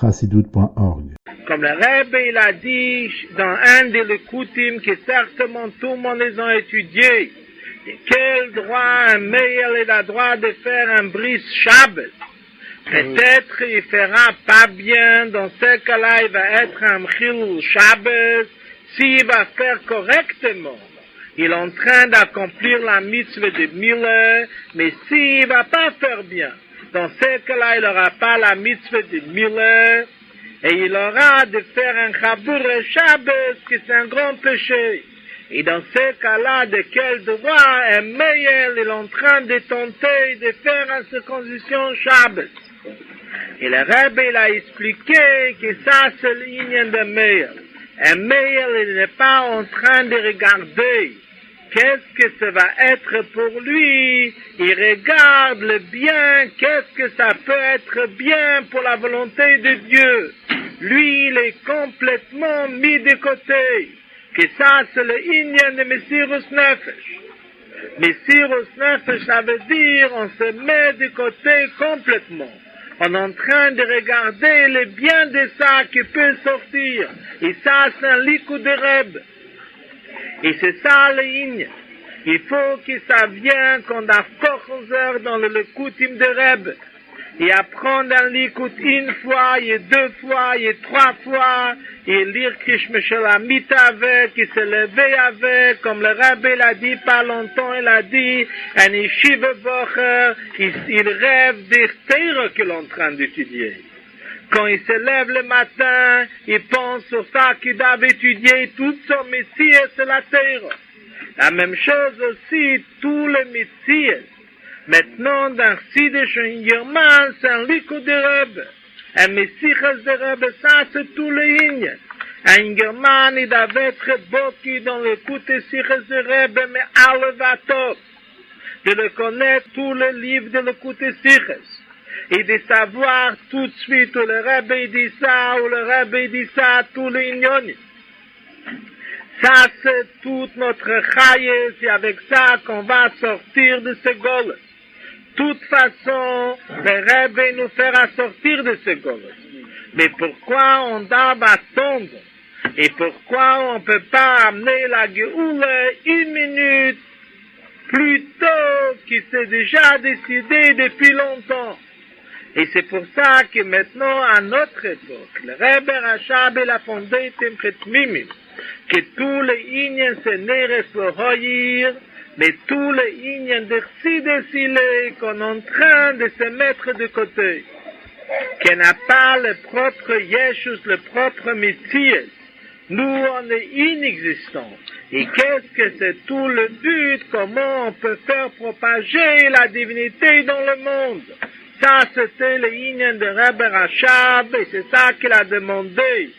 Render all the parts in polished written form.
Chassidut.org. Comme le Rebbe il a dit dans un des Likutim que certainement tout le monde les a étudiés, quel droit un meilleur il a droit de faire un bris Shabbat. Peut-être il fera pas bien, dans ce cas-là il va être un Chilul Shabbat, s'il va faire correctement. Il est en train d'accomplir la mitzvah de Mila, mais s'il va pas faire bien, dans ce cas-là il n'aura pas la mitzvah de Mila, et il aura de faire un Chabur Shabbat, qui c'est un grand péché. Et dans ce cas-là, de quel droit un meilleur il est en train de tenter de faire une circoncision Shabbat. Et le Rebbe il a expliqué que ça c'est l'union de meilleur. Un meilleur il n'est pas en train de regarder qu'est-ce que ça va être pour lui. Il regarde le bien, qu'est-ce que ça peut être bien pour la volonté de Dieu. Lui il est complètement mis de côté. Que ça c'est le union de Messirus Nefesh. Messirus Nefesh ça veut dire on se met de côté complètement. On est en train de regarder le bien de ça qui peut sortir. Et ça, c'est un likud de Rebbe. Et c'est ça le union. Il faut que ça vienne qu'on a force dans le likutim de Rebbe. Et apprendre un likud une fois, et deux fois, et trois fois, et lire Krishmeshalamit avec, et se lever avec, comme le Rebbe l'a dit pas longtemps, il a dit, un yeshiva bocher, il rêve des terres qu'il est en train d'étudier. Quand il se lève le matin, il pense sur ça qu'il doit étudier, tout son métier c'est la terre. La même chose aussi, tous les métiers. Maintenant, dans Sidish Yerman, c'est un likud de Rebbe. Un Messichas de Rebbe, ça c'est tous les lignes. Un Yerman, il doit être beaucoup dans le côté Sichas de Rebbe, mais à levatov. De le connaître tous les livres de le côté Sichas. Et de savoir tout de suite où le Rebbe dit ça, où le Rebbe dit ça, tous les ignonis. Ça c'est toute notre chaye, c'est avec ça qu'on va sortir de ce goles. De toute façon, le Rebbe nous fera sortir de ce goles. Mais pourquoi on doit attendre? Et pourquoi on ne peut pas amener la Géoula une minute plus tôt qui s'est déjà décidé depuis longtemps? Et c'est pour ça que maintenant, à notre époque, le Rebbe Rashab il a fondé Temchet Mimim, que tous les ignes se nereslohoyir, mais tous les ignes de Chsidesile qu'on est en train de se mettre de côté, qui n'a pas le propre Yeshus, le propre métier. Nous, on est inexistants. Et qu'est-ce que c'est tout le but? Comment on peut faire propager la divinité dans le monde? Ça, c'était le union de Rebbe Rashab, et c'est ça qu'il a demandé.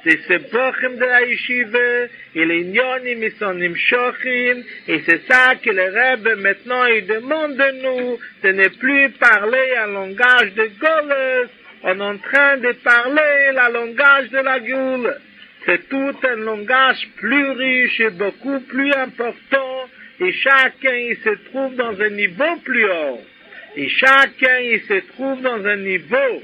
C'est ce bochim de la yeshiva, et les nyonim, ils sont nimshochim, et c'est ça que le Rebbe, maintenant, il demande de nous, de ne plus parler un langage de Goles, on est en train de parler le langage de la Géoula. C'est tout un langage plus riche et beaucoup plus important, et chacun, il se trouve dans un niveau plus haut. Et chacun, il se trouve dans un niveau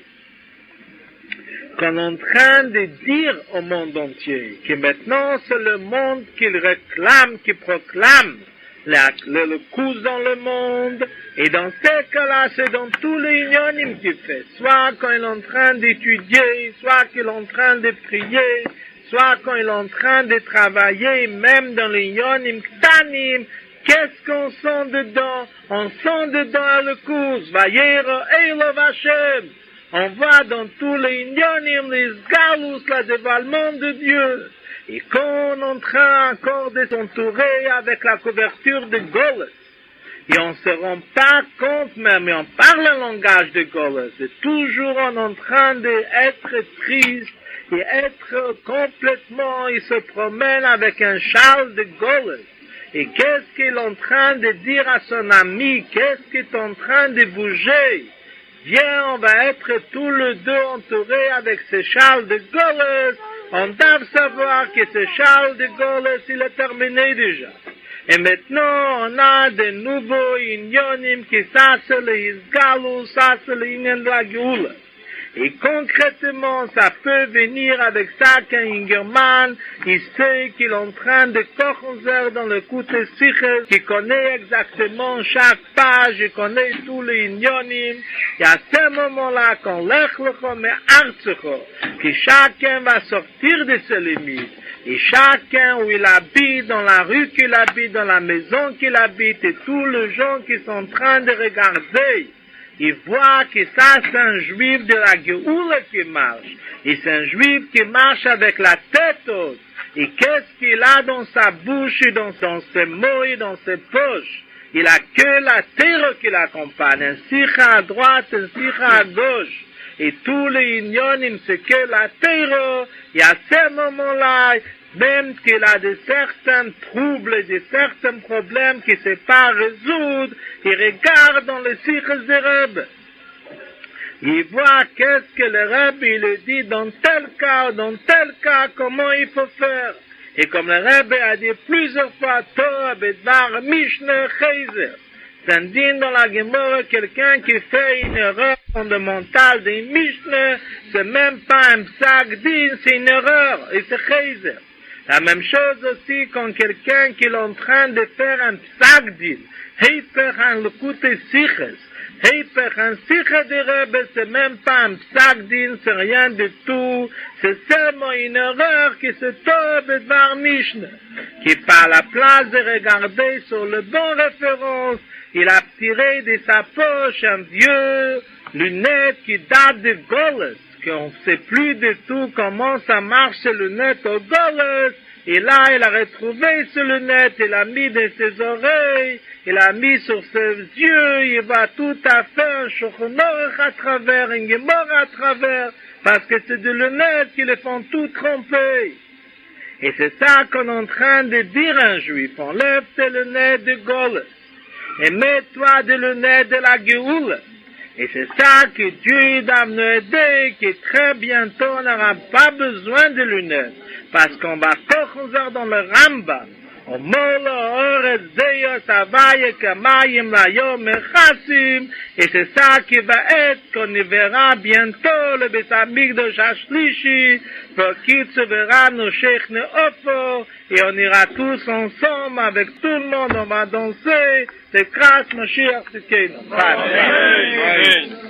qu'on est en train de dire au monde entier, que maintenant c'est le monde qu'il réclame, qui proclame le cause dans le monde, et dans ce cas-là, c'est dans tous les unionim qu'il fait, soit quand il est en train d'étudier, soit qu'il est en train de prier, soit quand il est en train de travailler, même dans les unionim ktanim. Qu'est-ce qu'on sent dedans? On sent dedans le cause. Vayera Eilov Hashem. On voit dans tous les inyonim, les galus, le dévoilement de Dieu. Et quand on est en train encore de s'entourer avec la couverture de Goles, et on ne se rend pas compte même, mais on parle le langage de Goles, et toujours on est en train d'être triste, et être complètement, il se promène avec un châle de Goles. Et qu'est-ce qu'il est en train de dire à son ami? Qu'est-ce qu'il est en train de bouger? Viens, on va être tous les deux entourés avec ce châle de Goles. On doit savoir que ce châle de Goles, il est terminé déjà. Et maintenant, on a de nouveaux inyonim qui ça c'est le Isgalou, ça c'est le inyan de la Géoula. Et concrètement, ça peut venir avec ça qu'un Ingerman, il sait qu'il est en train de kocher dans le côté Sichel, qui connaît exactement chaque page, il connaît tous les Inyonim. Et à ce moment-là, quand l'Echlecho me Artsecho, que chacun va sortir de ses limites, et chacun où il habite, dans la rue qu'il habite, dans la maison qu'il habite, et tous les gens qui sont en train de regarder, il voit que ça c'est un juif de la Géoula qui marche. Et c'est un juif qui marche avec la tête haute. Et qu'est-ce qu'il a dans sa bouche, et dans ses mots, et dans ses poches? Il a que la terre qui l'accompagne, un sikha à droite, un sikha à gauche. Et tous les ignonim, c'est que la terre. Et à ce moment-là, même qu'il a de certains troubles, de certains problèmes qui ne sait pas résoudre, il regarde dans le cycle de Rebbe. Il voit qu'est-ce que le Rebbe il dit dans tel cas, comment il faut faire. Et comme le Rebbe a dit plusieurs fois, Torah, Bedvar, Mishnah, Chayzer. C'est un din dans la Gemara, quelqu'un qui fait une erreur fondamentale des Mishnah, c'est même pas un psak din, c'est une erreur, et c'est Chayzer. La même chose aussi quand quelqu'un qui est en train de faire un psak-din, Heipech un Lekutei Siches, Heipech un Siche de Rebbe, c'est même pas un psak-din, c'est rien du tout, c'est seulement une erreur qui se tombe Bedvar Mishnah, qui par la place de regarder sur le bon référence, il a tiré de sa poche un vieux lunette qui date de Goles, qu'on ne sait plus du tout comment ça marche ce lunette au Goles, et là il a retrouvé ce lunette, il a mis dans ses oreilles, il a mis sur ses yeux, il va tout à fait un Shulchan à travers, un Gemara à travers, parce que c'est des lunettes qui les font tout tromper. Et c'est ça qu'on est en train de dire à un juif, enlève tes lunettes de Goles, et mets-toi des lunettes de la Géoula. Et c'est ça que Dieu va nous aider, que très bientôt on n'aura pas besoin de lunettes, parce qu'on va kocher dans le Rambam. Et c'est ça qui va être qu'on y verra bientôt le Beit Hamikdash Ashlishi, pour qui se verra nos Sheikh Neofor, et on ira tous ensemble avec tout le monde, on va danser, c'est grâce Mashiach Tzidkeinu. Amen.